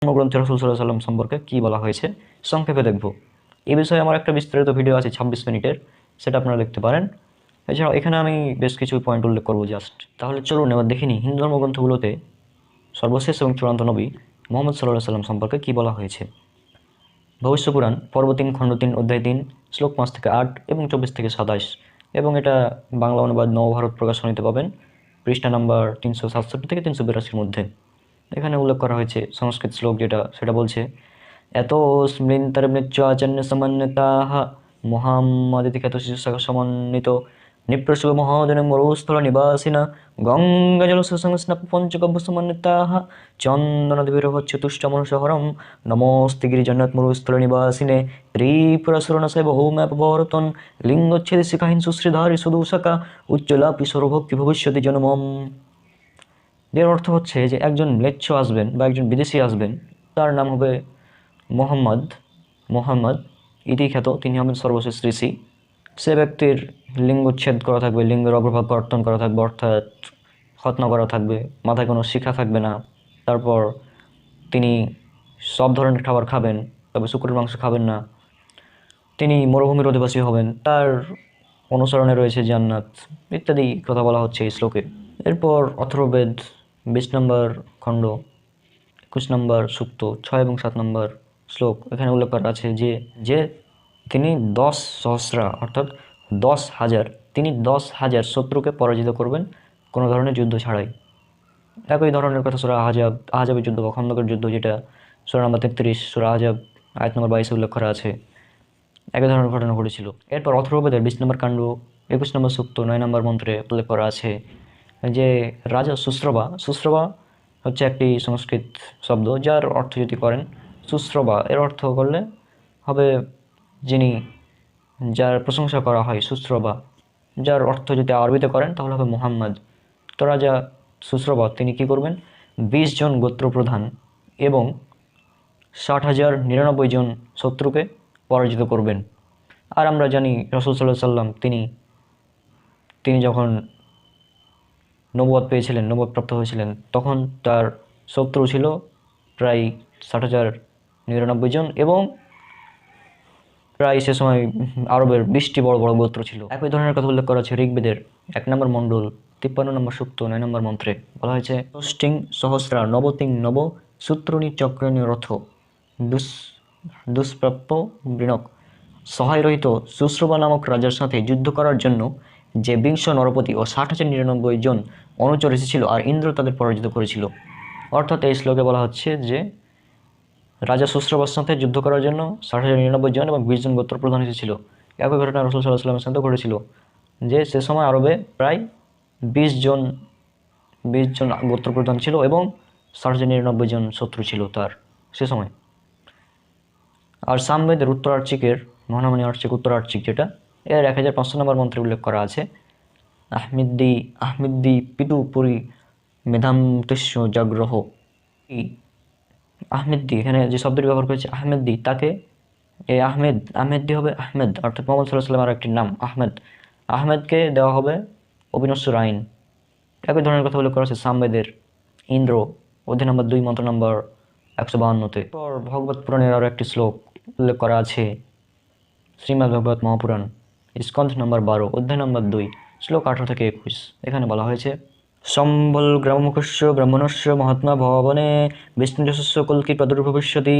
ধর্মগ্রন্থে রাসূল সাল্লাল্লাহু আলাইহি ওয়াসাল্লাম সম্পর্কে কি বলা হয়েছে সংক্ষেপে দেখব। এই বিষয়ে আমার একটা বিস্তারিত ভিডিও আছে 26 মিনিটের, সেটা আপনারা দেখতে পারেন। এছাড়াও এখানে আমি বেশ কিছু পয়েন্ট উল্লেখ করব জাস্ট। তাহলে চলুন এবার দেখে নিই হিন্দু ধর্মগ্রন্থগুলোতে সর্বশেষ এবং চূড়ান্ত নবী মুহাম্মদ সাল্লাল্লাহু আলাইহি ওয়াসাল্লাম সম্পর্কে কি বলা হয়েছে। ভবিষ্য পুরাণ পর্ব 3 খণ্ড 3 অধ্যায় 3 শ্লোক 5 থেকে 8 এবং 24 থেকে 27, এবং এটা বাংলা অনুবাদ নবভারত প্রকাশনীতে পাবেন পৃষ্ঠা নাম্বার 367 থেকে 382-র মধ্যে। এখানে উল্লেখ করা হয়েছে সংস্কৃত শ্লোক যেটা, সেটা বলছে এতস্মিন্তর্মৃত্যাচন্য সমন্বিতাঃ মুহাম্মাদিতি খ্যাত শিশু সমন্বিত নিপ্রসব মহাজন মরুস্থল নিবাসিনা গঙ্গাজল সংস্নাপ পঞ্চগব্য সমন্বিতাঃ চন্দনদিবিরভচ্যতুষ্টমনুষহরম নমস্তে গিরিজন্নাথ মরুস্থল নিবাসিনে ত্রিপুরাসুরনসে বহুম্যাপবর্তন লিঙ্গচ্ছেদ শিখাহীন সুশ্রীধারী সুদূষকা উজ্জ্বলাপি সর্বভক্তি ভবিষ্যতি জন্মম। এর অর্থ হচ্ছে যে একজন ম্লেচ্ছ আসবেন বা একজন বিদেশি আসবেন, তার নাম হবে মোহাম্মদ ইতি খ্যাত, তিনি হবেন সর্বশেষ ঋষি। সে ব্যক্তির লিঙ্গচ্ছেদ করা থাকবে, লিঙ্গের অগ্রভাগ কর্তন করা থাকবে, অর্থাৎ খতনা করা থাকবে, মাথায় কোনো শিখা থাকবে না। তারপর তিনি সব ধরনের খাবার খাবেন, তবে শুকরের মাংস খাবেন না। তিনি মরুভূমির অধিবাসী হবেন, তার অনুসরণে রয়েছে জান্নাত, ইত্যাদি কথা বলা হচ্ছে এই শ্লোকে। এরপর অথর্ববেদ 20 নম্বর খণ্ড 21 নম্বর সূক্ত 6 এবং 7 নম্বর শ্লোক, এখানে উল্লেখ করা আছে যে তিনি 10,000 অর্থাৎ 10,000, তিনি 10,000 শত্রুকে পরাজিত করবেন কোনো ধরনের যুদ্ধ ছাড়াই। একই ধরনের কথা সূরা আহজাবের যুদ্ধ বা খন্দকের যুদ্ধ, যেটা সূরা নম্বর 33 সূরা আহজাব আয়াত নম্বর 22 উল্লেখ করা আছে, একই ধরনের ঘটনা ঘটেছিল। এরপর অথর্ববেদের 20 নম্বর কাণ্ড 21 নম্বর সূক্ত 9 নম্বর মন্ত্রে উল্লেখ করা আছে যে রাজা সুশ্রবা হচ্ছে একটি সংস্কৃত শব্দ, যার অর্থ যদি করেন সুশ্রবা, এর অর্থ করলে হবে যিনি, যার প্রশংসা করা হয়, সুশ্রবা। যার অর্থ যদি আরবিতে করেন তাহলে হবে মুহাম্মদ। তো রাজা সুশ্রবা তিনি কী করবেন, 20 জন গোত্রপ্রধান এবং 60,099 জন শত্রুকে পরাজিত করবেন। আর আমরা জানি রাসূল সাল্লাল্লাহু আলাইহি ওয়াসাল্লাম তিনি যখন নবুয়ত পেয়েছিলেন, নবুয়ত প্রাপ্ত হয়েছিলেন, তখন তার শত্রু ছিল প্রায় 60,099 জন, এবং প্রায় সে সময় আরবের 20টি বড় বড় গোত্র ছিল। একই ধরনের কথা উল্লেখ করা হচ্ছে ঋগ্বেদের 1 নম্বর মণ্ডল 53 নম্বর সূক্ত 9 নম্বর মন্ত্রে, বলা হয়েছে ষষ্টিং সহস্রা নবতিং নব সূত্রণী চক্রণী রথ দুষ্প্রাপ্য বৃণক। সহায় রহিত সুশ্রবা নামক রাজার সাথে যুদ্ধ করার জন্য যে 20 নরপতি ও 60,099 জন অনুচর এসেছিল, আর ইন্দ্র তাদের পরাজিত করেছিল। অর্থাৎ এই শ্লোকে বলা হচ্ছে যে রাজা সুশ্রবার সাথে যুদ্ধ করার জন্য 60,099 জন এবং 20 জন গোত্রপ্রধান এসেছিল। একই ঘটনা রাসূল সাল্লাল্লাহু আলাইহি ওয়াসাল্লামের সাথে ঘটেছিল, যে সে সময় আরবে প্রায় 20 জন গোত্রপ্রধান ছিল এবং 60,099 জন শত্রু ছিল তার সে সময়। আর সামবেদের উত্তরার্চিকের মহানামণি আর্চিক উত্তরার্চিক, যেটা এর 1500 নম্বর মন্ত্রে উল্লেখ করা আছে আহমিদ্দি পিতু পুরী মেধাম তস্য জাগ্রহ। আহমেদ্দি, এখানে যে শব্দটি ব্যবহার করেছে আহমেদ্দি, তাকে এই আহমেদ্দি হবে আহমেদ, অর্থাৎ মুহাম্মদ সাল্লাল্লাহু আলাইহি ওয়াসাল্লামের আরেকটি নাম আহমেদকে দেওয়া হবে অবিনশ্বর আইন। একই ধরনের কথা উল্লেখ করা আছে সামবেদের ইন্দ্র অধ্যায় নম্বর 2 মন্ত্র নম্বর 152-তে। পর ভগবত পুরাণের আরও একটি শ্লোক উল্লেখ করা আছে শ্রীমদ্ ভগবত মহাপুরাণ স্কন্ধ নম্বর 12 অধ্যায় নম্বর 2 শ্লোক 18 থেকে 21। এখানে বলা হয়েছে সম্বল গ্রামমুখস্য ব্রাহ্মণস্য মহাত্মা ভবনে বিষ্ণুযশস্য কল্কি প্রাদুর্ভবিষ্যতি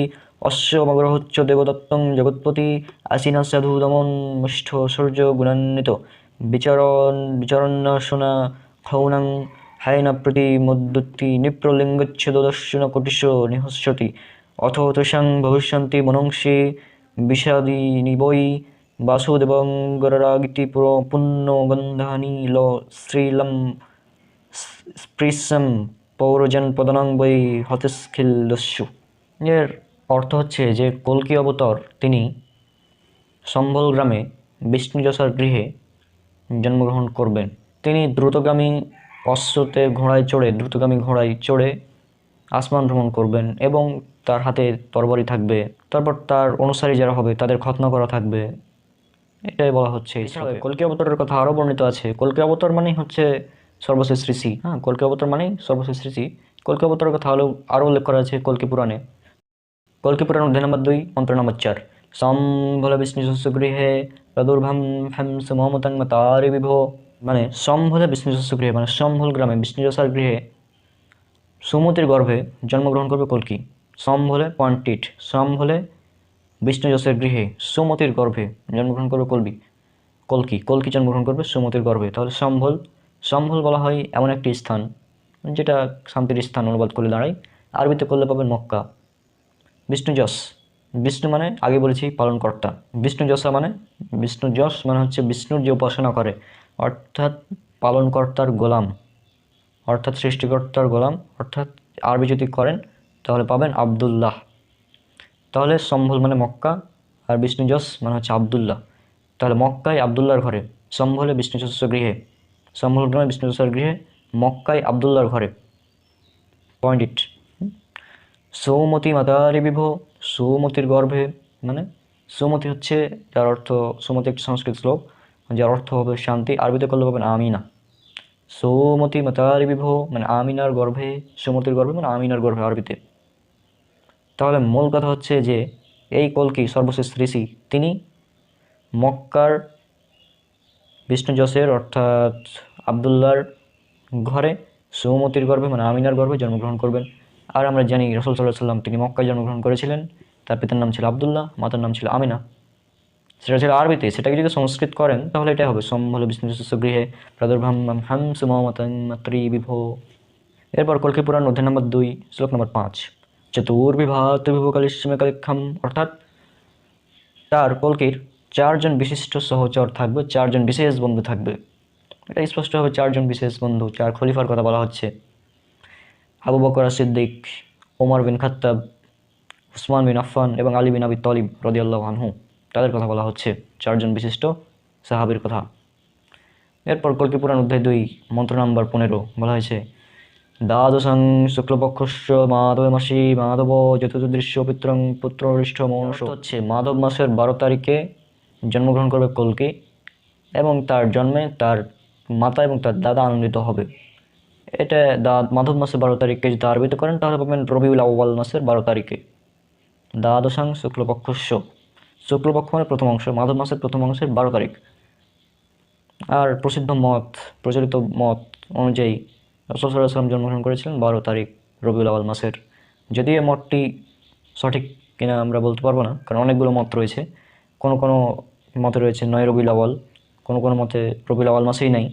অশ্য মগ্রহচ্চ দেবদত্তং জগৎপতি আসিনা সাধু দমন মুষ্ঠ সূর্য গুণান্বিত বিচরণ্যসুনা ক্ষৌণাং হায়না প্রতি মদ্যুত্তি নিপ্রলিঙ্গচ্ছেদদর্শন কোটিশ নিহস্যতি অথ তুষাং ভবিষ্যন্তি মনংসি বিষাদিনী বৈ বাসুদেবং গররাগিতি পুণ্য গন্ধানি ল শ্রীলম স্পৃশম পৌরজন পদনাং বৈ হতস্খিল দস্যু। এর অর্থ হচ্ছে যে কল্কি অবতার তিনি সম্বল গ্রামে বিষ্ণুযশার গৃহে জন্মগ্রহণ করবেন। তিনি দ্রুতগামী ঘোড়ায় চড়ে আসমান ভ্রমণ করবেন এবং তার হাতে তরবারি থাকবে। তারপর তার অনুসারী যারা হবে তাদের খতনা করা থাকবে, এটাই বলা হচ্ছে। এছাড়াও কল্কি অবতারের কথা আরও বর্ণিত আছে। কল্কি অবতার মানেই হচ্ছে সর্বশেষ ঋষি। কল্কি অবতার মানেই সর্বশেষ ঋষি। কল্কি অবতারের কথা আরও উল্লেখ করা আছে কল্কি পুরাণে। কল্কি পুরাণ অধ্যায় নম্বর 2 মন্ত্র নম্বর 4 সম্ভল বিষ্ণু গৃহে প্রাদুর্ভাম হংস মমতাং মাতারি বিভো। মানে সম্ভলে বিষ্ণু গৃহে মানে সম্ভল গ্রামে বিষ্ণুযশার গৃহে সুমতির গর্ভে জন্মগ্রহণ করবে কল্কি। সম্ভলে পয়েন্টিট সম্ভলে বিষ্ণুযশের গৃহে সুমতির গর্ভে জন্মগ্রহণ করবে কল্কি কল্কি জন্মগ্রহণ করবে সুমতির গর্ভে। তাহলে সম্ভল সম্ভল বলা হয় এমন একটি স্থান যেটা শান্তির স্থান অনুবাদ করে দাঁড়ায়। আরবিতে করলে পাবেন মক্কা। বিষ্ণুযশ বিষ্ণু মানে আগে বলেছি পালনকর্তা। বিষ্ণুযশা মানে বিষ্ণুযশ মানে হচ্ছে বিষ্ণুর যে উপাসনা করে অর্থাৎ পালনকর্তার গোলাম অর্থাৎ সৃষ্টিকর্তার গোলাম অর্থাৎ আরবি যদি করেন তাহলে পাবেন আবদুল্লাহ। তাহলে সম্ভল মানে মক্কা আর বিষ্ণুযশ মানে হচ্ছে আবদুল্লাহ। তাহলে মক্কায় আবদুল্লাহর ঘরে সম্ভলে বিষ্ণুযশের গৃহে সম্ভল গ্রামে বিষ্ণুযশের গৃহে মক্কায় আবদুল্লাহর ঘরে পয়েন্ট ইট। সৌমতি মাতারি বিভো সুমতির গর্ভে মানে সুমতি হচ্ছে যার অর্থ সুমতি একটি সংস্কৃত শ্লোক যার অর্থ হবে শান্তি। আরবিতে করলে পাবেন আমিনা। সৌমতি মাতারি বিভো মানে আমিনার গর্ভে সুমতির গর্ভে মানে আমিনার গর্ভে আরবিতে। তাহলে মূল কথা হচ্ছে যে এই কল্কি সর্বশেষ ঋষি তিনি মক্কার বিষ্ণুযশের অর্থাৎ আবদুল্লাহর ঘরে সৌমতির গর্ভে মানে আমিনার গর্ভে জন্মগ্রহণ করবেন। আর আমরা জানি রাসূল সাল্লাল্লাহু আলাইহি সাল্লাম তিনি মক্কায় জন্মগ্রহণ করেছিলেন। তার পিতার নাম ছিল আবদুল্লাহ, মাতার নাম ছিল আমিনা। সেটা ছিল আরবিতে, সেটাকে যদি সংস্কৃত করেন তাহলে এটাই হবে সম্ভল বিষ্ণুযশের গৃহে প্রাদুর্ভাম হংস মমতাং মাতৃ বিভো। এরপর কল্কি পুরাণ অধ্যায় নম্বর 2 শ্লোক নম্বর 5 চতুর্বিভাত বিভো কালিস্মে কালিক্ষম। অর্থাৎ তার কল্কির 4 জন বিশিষ্ট সহচর থাকবে, 4 জন বিশেষ বন্ধু থাকবে। এটা স্পষ্টভাবে 4 জন বিশেষ বন্ধু 4 খলিফার কথা বলা হচ্ছে। আবু বকর সিদ্দিক, ওমর বিন খাত্তাব, উসমান বিন আফফান এবং আলী বিন আবি তালিব রাদিয়াল্লাহু আনহু তাদের কথা বলা হচ্ছে, 4 জন বিশিষ্ট সাহাবীর কথা। এরপর কল্কি পুরাণ অধ্যায় 2 মন্ত্র নম্বর 15 বলা হয়েছে দ্বাদশং শুক্লপক্ষস্য মাধব মাসি মাধব চতুর্দৃশ্য পিত্রং পুত্ররিষ্ঠ মৌনস। হচ্ছে মাধব মাসের 12 তারিখে জন্মগ্রহণ করবে কল্কি এবং তার জন্মে তার মাতা এবং তার দাদা আনন্দিত হবে। এটা মাধব মাসের 12 তারিখে যদি আরবিতে করেন তাহলে পাবেন রবিউল আউয়াল মাসের 12 তারিখে। দ্বাদশাং শুক্লপক্ষস্য শুক্লপক্ষ মানে প্রথম অংশ, মাধব মাসের প্রথম অংশের 12 তারিখ। আর প্রচলিত মত অনুযায়ী রাসূল সাল্লাল্লাহু আলাইহি ওয়াসাল্লাম জন্মগ্রহণ করেছিলেন 12 তারিখ রবিউল আউয়াল মাসের। যদিও এই মতটি সঠিক কিনা আমরা বলতে পারবো না, কারণ অনেকগুলো মত রয়েছে। কোনো কোনো মতে রয়েছে 9 রবিউল আউয়াল, কোনো কোনো মতে রবিউল আউয়াল মাসেই নাই।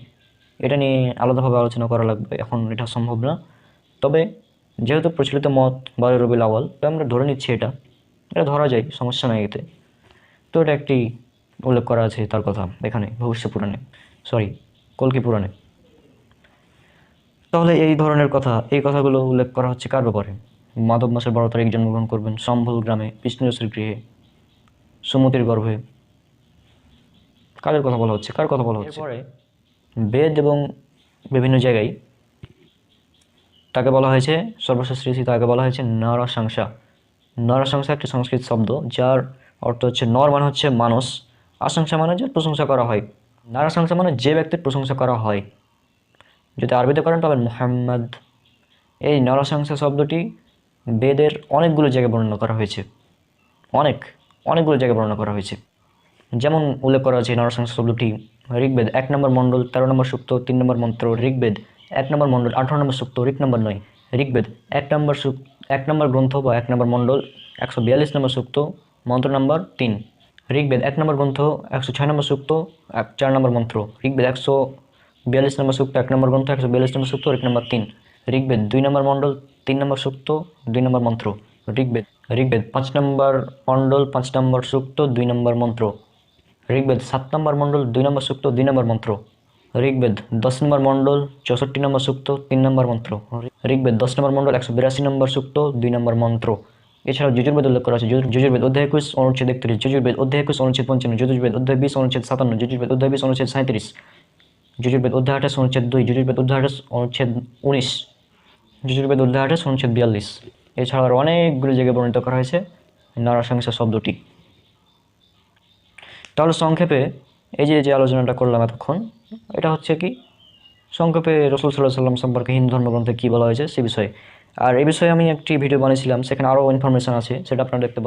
এটা নিয়ে আলাদাভাবে আলোচনা করা লাগবে, এখন এটা সম্ভব না। তবে যেহেতু প্রচলিত মত 12 রবিউল আউয়াল, তো আমরা ধরে নিচ্ছি এটা ধরা যায়, সমস্যা নাই এতে। তো এটা একটি উল্লেখ করা আছে তার কথা এখানে ভবিষ্য পুরাণে, কল্কি পুরাণে। তাহলে এই ধরনের কথা, এই কথাগুলো উল্লেখ করা হচ্ছে কার ব্যাপারে? মাধব মাসের 12 তারিখ জন্মগ্রহণ করবেন সম্ভল গ্রামে বিষ্ণুযশের গৃহে সুমতির গর্ভে। কার কথা বলা হচ্ছে? এরপরে বেদ এবং বিভিন্ন জায়গায় তাকে বলা হয়েছে সর্বশেষ ঋষি, তাকে বলা হয়েছে নরশংসা। নরশংসা একটি সংস্কৃত শব্দ যার অর্থ হচ্ছে নর মানে হচ্ছে মানুষ, আশংসা মানে যে প্রশংসা করা হয়। নরশংসা মানে যে ব্যক্তির প্রশংসা করা হয়। যদি আরবিতে করেন পাবেন মুহাম্মদ। এই নরশংসা শব্দটি বেদের অনেকগুলো জায়গায় বর্ণনা করা হয়েছে, অনেকগুলো জায়গায় বর্ণনা করা হয়েছে। যেমন উল্লেখ করা আছে নরশংসা শব্দটি ঋগ্বেদ 1 নম্বর মণ্ডল 13 নম্বর সূক্ত 3 নম্বর মন্ত্র। ঋগ্বেদ 1 নম্বর মণ্ডল 18 নম্বর সূক্ত ঋক নম্বর 9। ঋগ্বেদ 1 নম্বর গ্রন্থ বা 1 নম্বর মণ্ডল 142 নম্বর সূক্ত মন্ত্র নম্বর 3। ঋগ্বেদ 1 নম্বর গ্রন্থ 106 নম্বর সূক্ত 4 নম্বর মন্ত্র। ঋগ্বেদ 142 নম্বর সূক্ত 1 নম্বর গ্রন্থ 142 নম্বর সূক্ত ঋক নম্বর 3। ঋগ্বেদ 2 নম্বর মণ্ডল 3 নম্বর সূক্ত 2 নম্বর মন্ত্র। ঋগ্বেদ 5 নম্বর মণ্ডল 5 নম্বর সূক্ত 2 নম্বর মন্ত্র। ঋগ্বেদ 7 নম্বর মণ্ডল 2 নম্বর সূক্ত 2 নম্বর মন্ত্র। ঋগ্বেদ 10 নম্বর মণ্ডল 64 নম্বর সূক্ত 3 নম্বর মন্ত্র। ঋগ্বেদ 10 নম্বর মণ্ডল 182 নম্বর সূক্ত 2 নম্বর মন্ত্র। এছাড়াও যজুর্বেদ উল্লেখ করা আছে। যজুর্বেদ অধ্যায় 21 অনুচ্ছেদ 31, যজুর্বেদ অধ্যায় 21 অনুচ্ছেদ 55, যজুর্বেদ অধ্যায় 20 অনুচ্ছেদ 57, যজুর্বেদ অধ্যায় 20 অনুচ্ছেদ 37, যজুর্বেদ অধ্যায় 28 অনুচ্ছেদ 2, যজুর্বেদ অধ্যায় 28 অনুচ্ছেদ 19, যজুর্বেদ অধ্যায় 28 অনুচ্ছেদ 42। এছাড়াও আরও অনেকগুলো জায়গায় বর্ণিত করা হয়েছে নরশংসা শব্দটি। তাহলে সংক্ষেপে এই যে আলোচনাটা করলাম এতক্ষণ, এটা হচ্ছে কি সংক্ষেপে রাসূল সাল্লাল্লাহু আলাইহি ওয়াসাল্লাম সম্পর্কে হিন্দু ধর্মগ্রন্থে কী বলা হয়েছে সে বিষয়ে। আর এই বিষয়ে আমি একটি ভিডিও বানিয়েছিলাম, সেখানে আরও ইনফরমেশন আছে, সেটা আপনারা দেখতে পারেন।